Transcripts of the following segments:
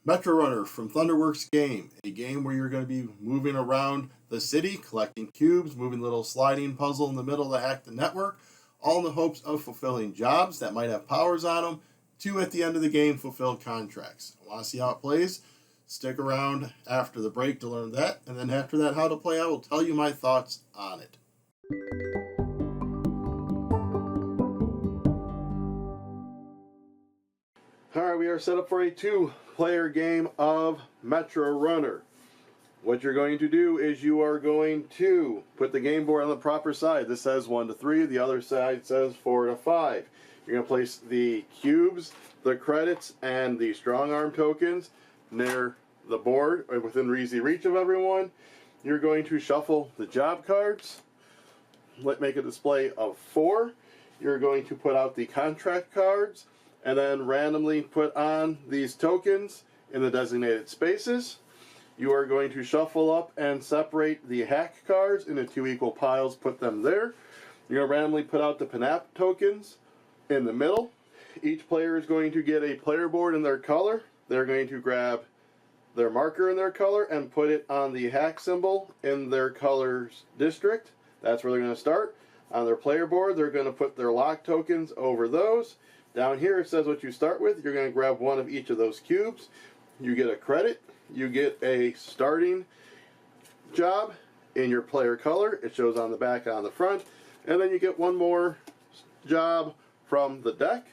Metrorunner from Thunderworks Game, a game where you're going to be moving around the city, collecting cubes, moving a little sliding puzzle in the middle to hack the network, all in the hopes of fulfilling jobs that might have powers on them, to at the end of the game fulfill contracts. Want to see how it plays? Stick around after the break to learn that, and then after that how to play, I will tell you my thoughts on it. Alright, we are set up for a two-player game of Metrorunner. What you're going to do is you are going to put the game board on the proper side. This says 1 to 3, the other side says 4 to 5. You're going to place the cubes, the credits, and the strong arm tokens near the board, or within easy reach of everyone. You're going to shuffle the job cards. Make a display of 4. You're going to put out the contract cards, and then randomly put on these tokens in the designated spaces. You are going to shuffle up and separate the hack cards into 2 equal piles, put them there. You're going to randomly put out the Panap tokens in the middle. Each player is going to get a player board in their color. They're going to grab their marker in their color and put it on the hack symbol in their color's district. That's where they're going to start. On their player board, they're going to put their lock tokens over those. Down here it says what you start with. You're going to grab one of each of those cubes. You get a credit. You get a starting job in your player color. It shows on the back and on the front. And then you get one more job from the deck.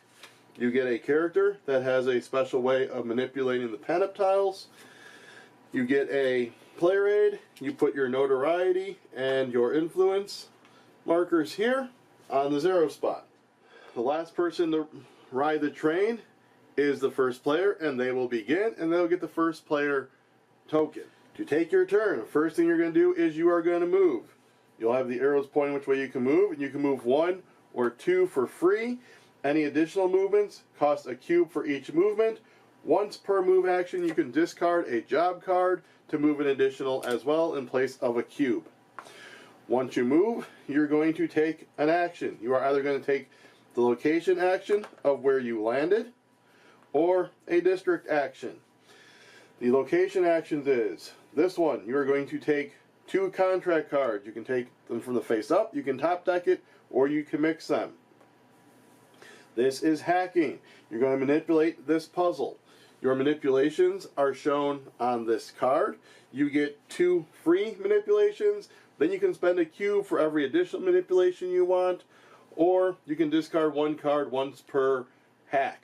You get a character that has a special way of manipulating the Panap tiles. You get a player aid. You put your notoriety and your influence markers here on the 0 spot. The last person to ride the train is the first player, and they will begin, and they'll get the first player token. To take your turn, the first thing you're going to do is you are going to move. You'll have the arrows pointing which way you can move, and you can move 1 or 2 for free. Any additional movements cost a cube for each movement. Once per move action, you can discard a job card to move an additional as well in place of a cube. Once you move, you're going to take an action. You are either going to take the location action of where you landed, or a district action. The location actions is this one. You are going to take 2 contract cards. You can take them from the face up, you can top deck it, or you can mix them. This is hacking. You're going to manipulate this puzzle. Your manipulations are shown on this card. You get 2 free manipulations. Then you can spend a cube for every additional manipulation you want, or you can discard 1 card once per hack.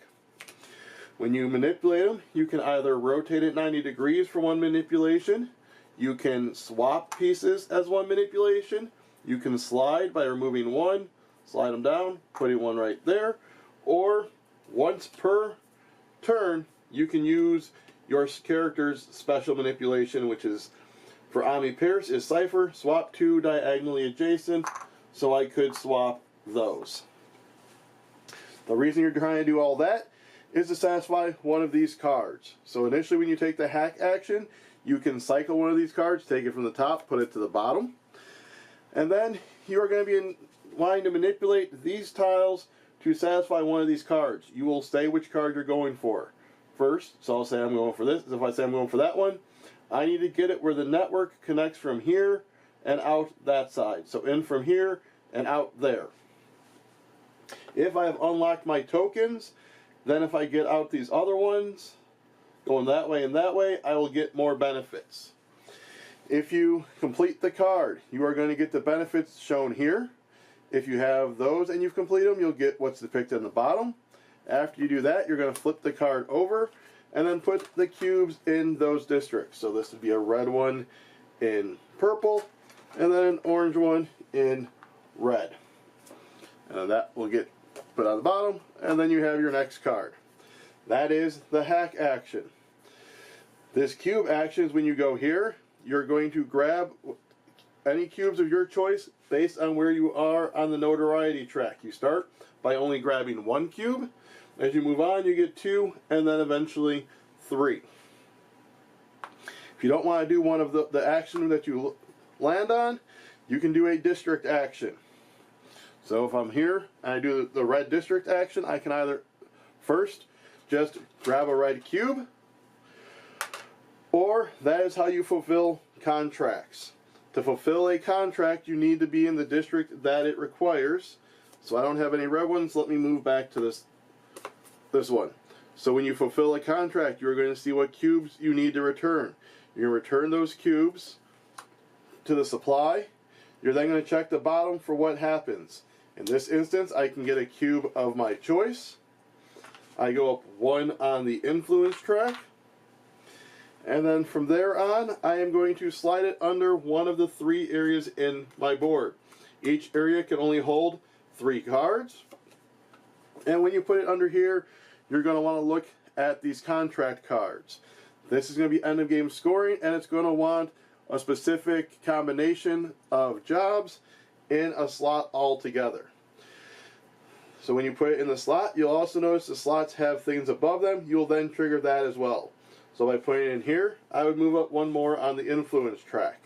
When you manipulate them, you can either rotate it 90 degrees for 1 manipulation, you can swap pieces as 1 manipulation, you can slide by removing 1, slide them down, putting 1 right there, or once per turn, you can use your character's special manipulation, which is for Ami Pierce, is Cipher, swap 2 diagonally adjacent, so I could swap those. The reason you're trying to do all that is to satisfy one of these cards. So initially when you take the hack action, you can cycle one of these cards, take it from the top, put it to the bottom, and then you are going to be wanting to manipulate these tiles to satisfy one of these cards. You will say which card you're going for first. So I'll say I'm going for this. If I say I'm going for that one, I need to get it where the network connects from here and out that side. So in from here and out there. If I have unlocked my tokens, then if I get out these other ones, going that way and that way, I will get more benefits. If you complete the card, you are going to get the benefits shown here. If you have those and you've completed them, you'll get what's depicted on the bottom. After you do that, you're going to flip the card over and then put the cubes in those districts. So this would be a red one in purple, and then an orange one in red. And that will get put on the bottom, and then you have your next card. That is the hack action. This cube action is when you go here, you're going to grab any cubes of your choice based on where you are on the notoriety track. You start by only grabbing 1 cube. As you move on, you get 2, and then eventually 3. If you don't want to do one of the action that you land on, you can do a district action. So if I'm here and I do the red district action, I can either first just grab a red cube, Or that is how you fulfill contracts. To fulfill a contract, you need to be in the district that it requires. So I don't have any red ones. Let me move back to this one. So when you fulfill a contract, you're going to see what cubes you need to return. You're going to return those cubes to the supply. You're then going to check the bottom for what happens. In this instance, I can get a cube of my choice. I go up 1 on the influence track. And then from there on, I am going to slide it under one of the 3 areas in my board. Each area can only hold 3 cards. And when you put it under here, you're going to want to look at these contract cards. This is going to be end of game scoring, and it's going to want a specific combination of jobs in a slot altogether. So when you put it in the slot, you'll also notice the slots have things above them. You'll then trigger that as well. So by putting it in here, I would move up 1 more on the influence track.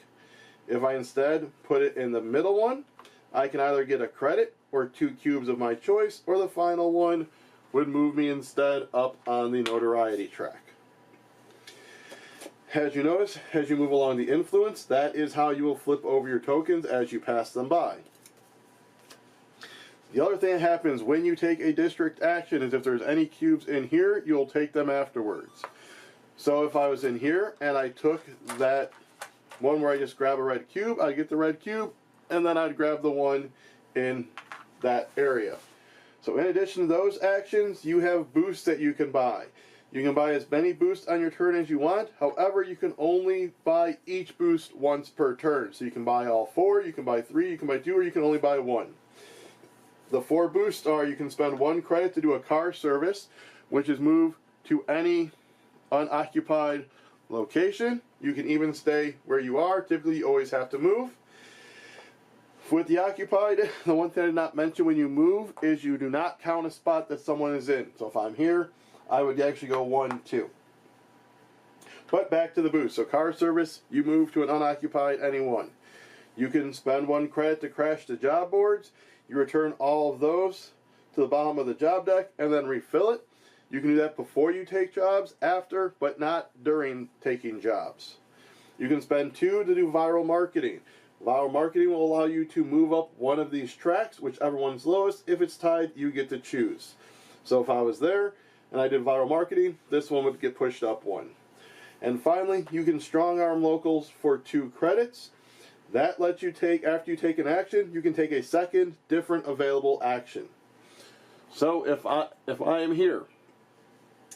If I instead put it in the middle one, I can either get a credit or 2 cubes of my choice, or the final one would move me instead up on the notoriety track. As you notice, as you move along the influence, that is how you will flip over your tokens as you pass them by. The other thing that happens when you take a district action is if there's any cubes in here, you'll take them afterwards. So if I was in here and I took that one where I just grab a red cube, I'd get the red cube, and then I'd grab the one in that area. So in addition to those actions, you have boosts that you can buy. You can buy as many boosts on your turn as you want. However, you can only buy each boost once per turn. So you can buy all 4, you can buy 3, you can buy 2, or you can only buy 1. The 4 boosts are: you can spend 1 credit to do a car service, which is move to any unoccupied location. You can even stay where you are. Typically, you always have to move. With the occupied, the one thing I did not mention when you move is you do not count a spot that someone is in. So if I'm here, I would actually go 1, 2. But back to the boost. So car service, you move to an unoccupied anyone. You can spend 1 credit to crash the job boards. You return all of those to the bottom of the job deck and then refill it. You can do that before you take jobs, after, but not during taking jobs. You can spend 2 to do viral marketing. Viral marketing will allow you to move up one of these tracks, whichever one's lowest. If it's tied, you get to choose. So if I was there and I did viral marketing, this one would get pushed up 1. And finally, you can strong arm locals for 2 credits. That lets you take, after you take an action, you can take a second different available action. So if I am here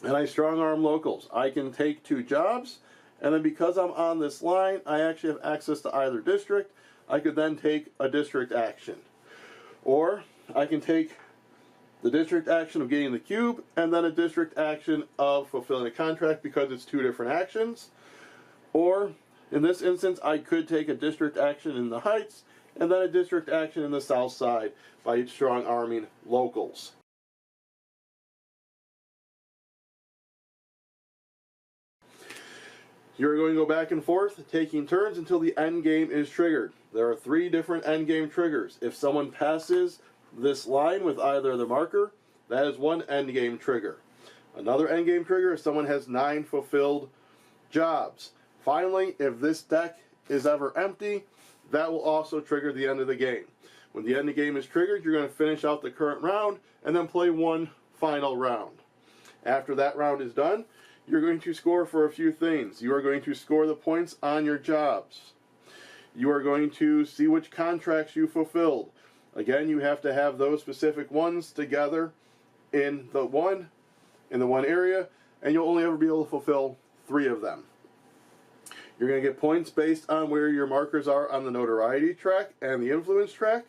and I strong arm locals, I can take 2 jobs. And then because I'm on this line, I actually have access to either district. I could then take a district action. Or I can take the district action of getting the cube and then a district action of fulfilling a contract because it's 2 different actions. Or in this instance, I could take a district action in the Heights and then a district action in the South Side by strong arming locals. You're going to go back and forth, taking turns until the end game is triggered. There are 3 different end game triggers. If someone passes this line with either the marker, that is 1 end game trigger. Another end game trigger if someone has 9 fulfilled jobs. Finally, if this deck is ever empty, that will also trigger the end of the game. When the end of the game is triggered, you're going to finish out the current round and then play 1 final round. After that round is done, you're going to score for a few things. You are going to score the points on your jobs. You are going to see which contracts you fulfilled. Again, you have to have those specific ones together in the one area, and you'll only ever be able to fulfill 3 of them. You're going to get points based on where your markers are on the notoriety track and the influence track.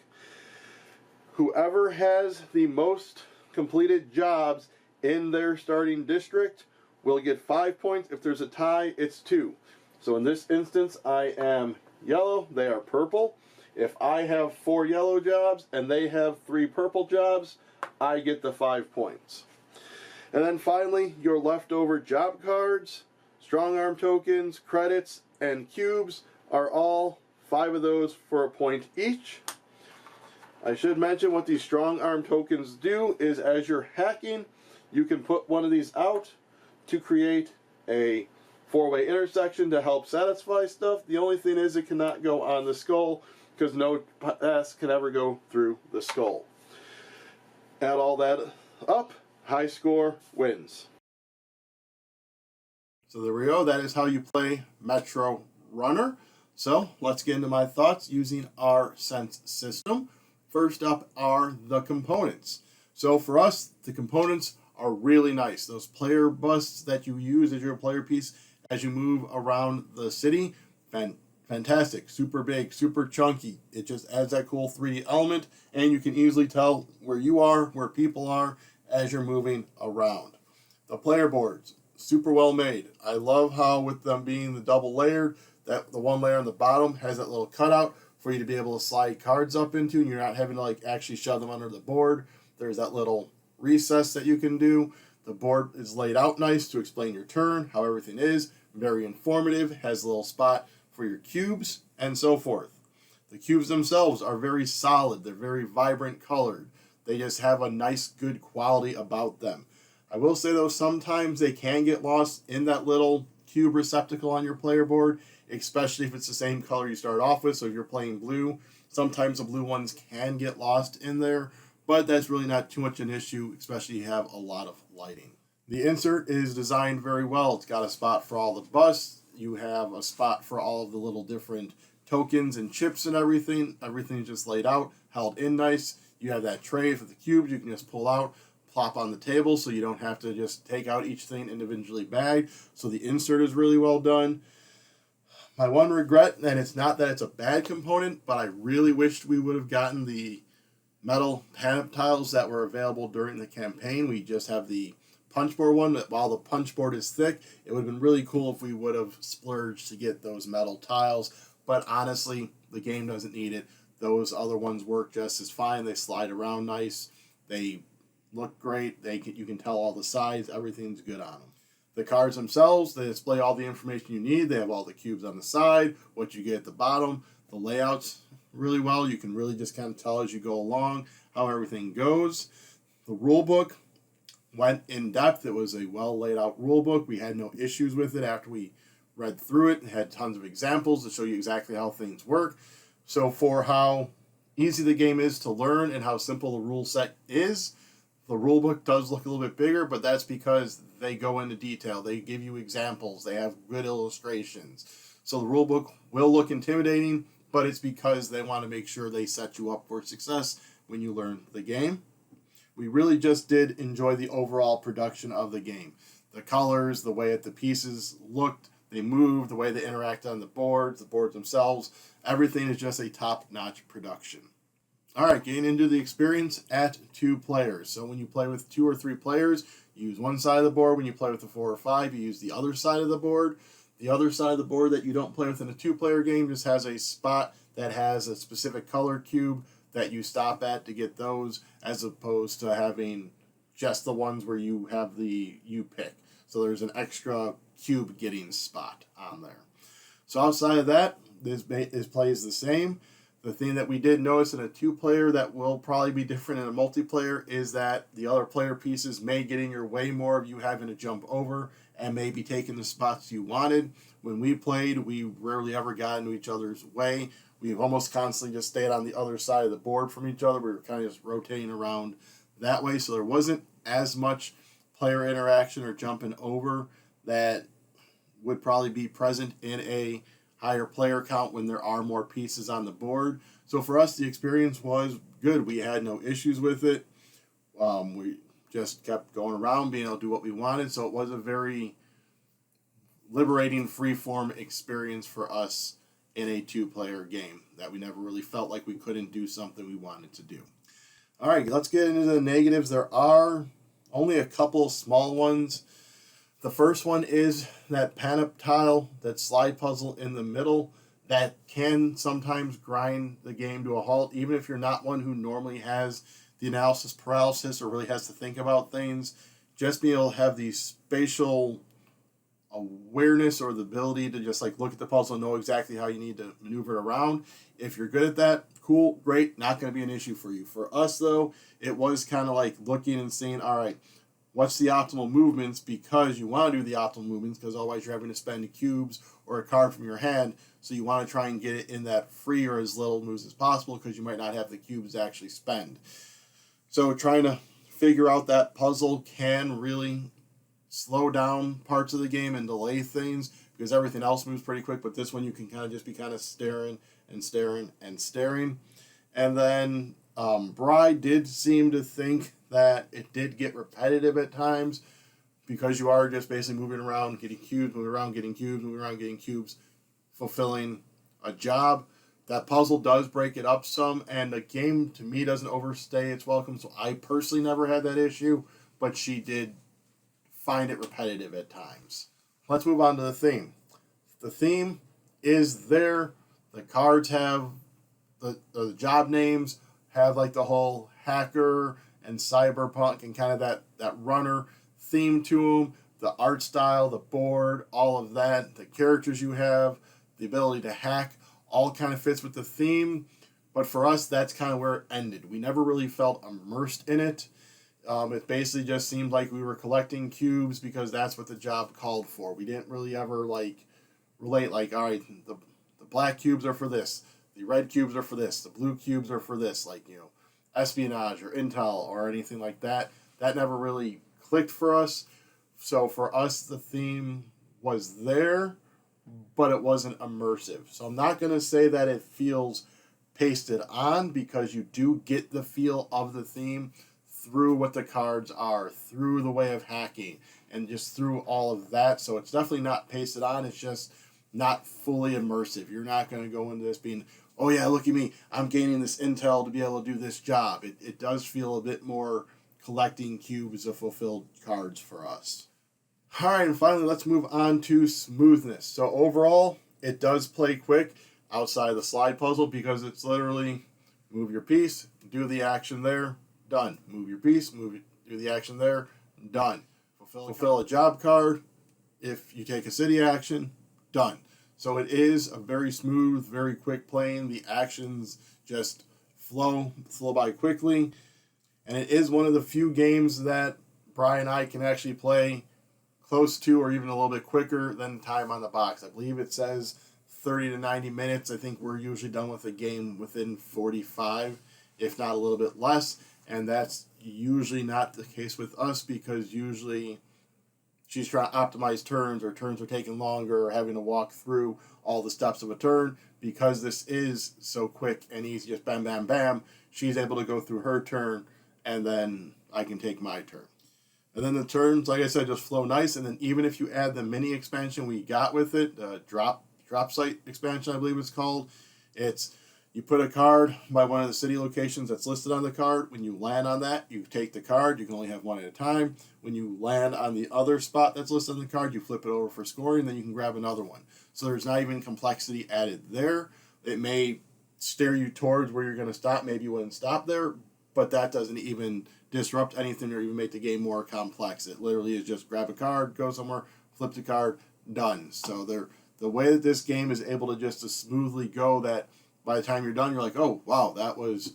Whoever has the most completed jobs in their starting district will get 5 points. If there's a tie, it's 2. So in this instance, I am yellow, they are purple. If I have 4 yellow jobs and they have 3 purple jobs, I get the 5 points. And then finally, your leftover job cards, strong arm tokens, credits, and cubes are all 5 of those for a point each. I should mention what these strong arm tokens do is as you're hacking, you can put one of these out to create a four-way intersection to help satisfy stuff. The only thing is it cannot go on the skull because no pass can ever go through the skull. Add all that up, high score wins. So there we go. That is how you play Metrorunner. So let's get into my thoughts using our Sense system. First up are the components. So for us, the components are really nice. Those player busts that you use as your player piece as you move around the city, fantastic, super big, super chunky. It just adds that cool 3D element, and you can easily tell where you are, where people are, as you're moving around. The player boards, super well made. I love how with them being the double layered, that the one layer on the bottom has that little cutout for you to be able to slide cards up into, and you're not having to like actually shove them under the board. There's that little recess that you can do. The board is laid out nice to explain your turn, how everything is. Very informative, has a little spot for your cubes, and so forth. The cubes themselves are very solid. They're very vibrant colored. They just have a nice, good quality about them. I will say, though, sometimes they can get lost in that little cube receptacle on your player board, especially if it's the same color you start off with. So if you're playing blue, sometimes the blue ones can get lost in there, but that's really not too much an issue, especially if you have a lot of lighting. The insert is designed very well. It's got a spot for all the busts. You have a spot for all of the little different tokens and chips and everything. Everything is just laid out, held in nice. You have that tray for the cubes you can just pull out, plop on the table, so you don't have to just take out each thing individually bagged. So the insert is really well done. My one regret, and it's not that it's a bad component, but I really wished we would have gotten the metal panel tiles that were available during the campaign. We just have the punchboard one, but while the punchboard is thick, it would have been really cool if we would have splurged to get those metal tiles. But honestly, the game doesn't need it. Those other ones work just as fine. They slide around nice. They look great. You can tell all the size. Everything's good on them. The cards themselves, they display all the information you need. They have all the cubes on the side, what you get at the bottom. The layout's really well. You can really just kind of tell as you go along how everything goes. The rule book went in depth. It was a well laid out rule book. We had no issues with it after we read through it. It had tons of examples to show you exactly how things work. So for how easy the game is to learn and how simple the rule set is, the rule book does look a little bit bigger, but that's because they go into detail. They give you examples. They have good illustrations. So the rule book will look intimidating, but it's because they want to make sure they set you up for success when you learn the game. We really just did enjoy the overall production of the game. The colors, the way that the pieces looked, they moved, the way they interact on the boards themselves, everything is just a top-notch production. All right, getting into the experience at 2 players. So when you play with 2 or 3 players, you use one side of the board. When you play with the 4 or 5, you use the other side of the board. The other side of the board that you don't play with in a 2-player game just has a spot that has a specific color cube that you stop at to get those, as opposed to having just the ones where you have you pick. So there's an extra cube getting spot on there. So outside of that, this plays the same. The thing that we did notice in a 2-player that will probably be different in a multiplayer is that the other player pieces may get in your way more of you having to jump over and maybe taking the spots you wanted. When we played, we rarely ever got into each other's way. We've almost constantly just stayed on the other side of the board from each other. We were kind of just rotating around that way, so there wasn't as much player interaction or jumping over that would probably be present in a higher player count when there are more pieces on the board. So for us, the experience was good. We had no issues with it. We just kept going around, being able to do what we wanted. So it was a very liberating, free-form experience for us in a 2-player game that we never really felt like we couldn't do something we wanted to do. All right, let's get into the negatives. There are only a couple small ones. The first one is that pan-up tile, that slide puzzle in the middle, that can sometimes grind the game to a halt, even if you're not one who normally has the analysis paralysis or really has to think about things. Just being able to have the spatial awareness or the ability to just like look at the puzzle and know exactly how you need to maneuver it around. If you're good at that, cool, great, not going to be an issue for you. For us, though, it was kind of like looking and seeing, all right, what's the optimal movements, because you want to do the optimal movements, because otherwise you're having to spend cubes or a card from your hand. So you want to try and get it in that free or as little moves as possible, because you might not have the cubes to actually spend. So trying to figure out that puzzle can really slow down parts of the game and delay things, because everything else moves pretty quick, but this one you can kind of just be kind of staring and staring and staring. And then Bri did seem to think that it did get repetitive at times, because you are just basically moving around, getting cubes, moving around, getting cubes, moving around, getting cubes, fulfilling a job. That puzzle does break it up some, and the game, to me, doesn't overstay its welcome, so I personally never had that issue, but she did find it repetitive at times. Let's move on to the theme. The theme is there. The cards have the job names, have like the whole hacker and cyberpunk and kind of that runner theme to them. The art style, the board, all of that, the characters you have, the ability to hack, all kind of fits with the theme. But for us, that's kind of where it ended. We never really felt immersed in it. It basically just seemed like we were collecting cubes because that's what the job called for. We didn't really ever relate all right, the black cubes are for this, the red cubes are for this, the blue cubes are for this, espionage or intel or anything like that. That never really clicked for us. So for us, the theme was there, but it wasn't immersive. So I'm not going to say that it feels pasted on, because you do get the feel of the theme through what the cards are, through the way of hacking, and just through all of that. So it's definitely not pasted on. It's just not fully immersive. You're not going to go into this being, oh yeah, look at me, I'm gaining this intel to be able to do this job. It does feel a bit more collecting cubes of fulfilled cards for us. All right, and finally, let's move on to smoothness. So overall, it does play quick outside of the slide puzzle, because it's literally move your piece, do the action there, done. Move your piece, do the action there, done. Fulfill a job card. If you take a city action, done. So it is a very smooth, very quick playing. The actions just flow by quickly. And it is one of the few games that Brian and I can actually play close to, or even a little bit quicker than time on the box. I believe it says 30 to 90 minutes. I think we're usually done with the game within 45, if not a little bit less. And that's usually not the case with us, because usually she's trying to optimize turns, or turns are taking longer, or having to walk through all the steps of a turn. Because this is so quick and easy, just bam, bam, bam, she's able to go through her turn, and then I can take my turn. And then the turns, like I said, just flow nice. And then even if you add the mini expansion we got with it, drop site expansion, I believe it's called, it's you put a card by one of the city locations that's listed on the card. When you land on that, you take the card. You can only have one at a time. When you land on the other spot that's listed on the card, you flip it over for scoring, then you can grab another one. So there's not even complexity added there. It may steer you towards where you're going to stop. Maybe you wouldn't stop there, but that doesn't even disrupt anything or even make the game more complex. It literally is just grab a card, go somewhere, flip the card, done. So the way that this game is able to just to smoothly go, that by the time you're done, you're like, oh, wow, that was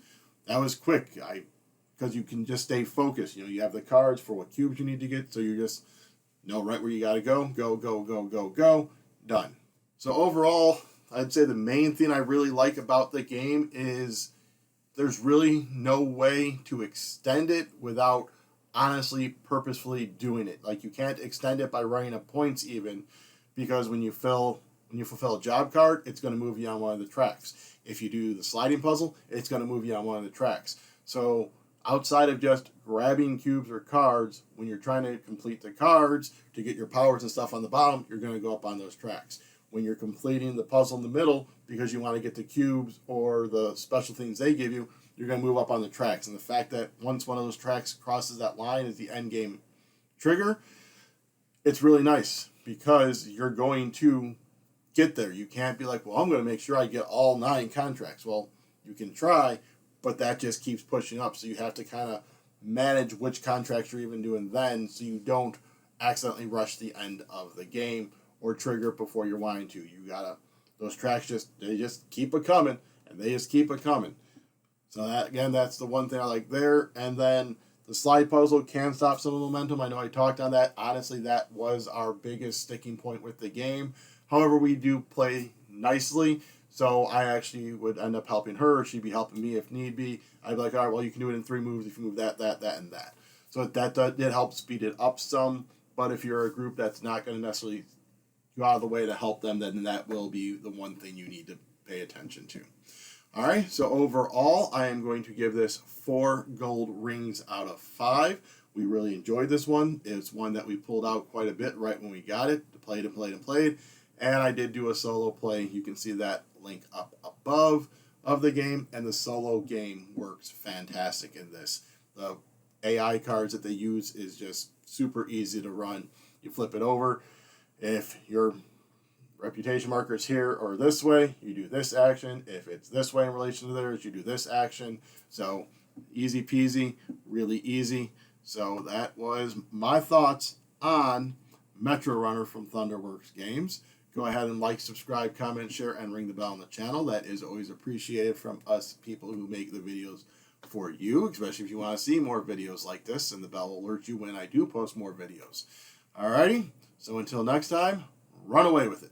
quick. Because you can just stay focused. You have the cards for what cubes you need to get, so you just know right where you got to go, go, done. So overall, I'd say the main thing I really like about the game is there's really no way to extend it without honestly purposefully doing it. Like, you can't extend it by running up points even, because when you fulfill a job card, it's going to move you on one of the tracks. If you do the sliding puzzle, it's going to move you on one of the tracks. So outside of just grabbing cubes or cards, when you're trying to complete the cards to get your powers and stuff on the bottom, you're going to go up on those tracks. When you're completing the puzzle in the middle, because you want to get the cubes or the special things they give you, you're going to move up on the tracks. And the fact that once one of those tracks crosses that line is the end game trigger, it's really nice, because you're going to get there. You can't be like, well, I'm going to make sure I get all 9 contracts. Well, you can try, but that just keeps pushing up. So you have to kind of manage which contracts you're even doing then, so you don't accidentally rush the end of the game or trigger it before you're wanting to. You gotta, those tracks they just keep it coming, and they just keep it coming. So that, again, that's the one thing I like there. And then The slide puzzle can stop some of the momentum. I know I talked on that. Honestly, that was our biggest sticking point with the game. However, we do play nicely, so I actually would end up helping her. She'd be helping me if need be. I'd be like, all right, well, you can do it in 3 moves if you move that, and that. So that did help speed it up some, but if you're a group that's not going to necessarily go out of the way to help them, then that will be the one thing you need to pay attention to. All right, so overall, I am going to give this 4 gold rings out of 5. We really enjoyed this one. It's one that we pulled out quite a bit right when we got it, played and played and played. And I did do a solo play. You can see that link up above of the game, and the solo game works fantastic in this. The AI cards that they use is just super easy to run. You flip it over. If your reputation marker is here or this way, you do this action. If it's this way in relation to theirs, you do this action. So easy peasy, really easy. So that was my thoughts on Metrorunner from Thunderworks Games. Go ahead and like, subscribe, comment, share, and ring the bell on the channel. That is always appreciated from us people who make the videos for you, especially if you want to see more videos like this, and the bell will alert you when I do post more videos. Alrighty, so until next time, run away with it.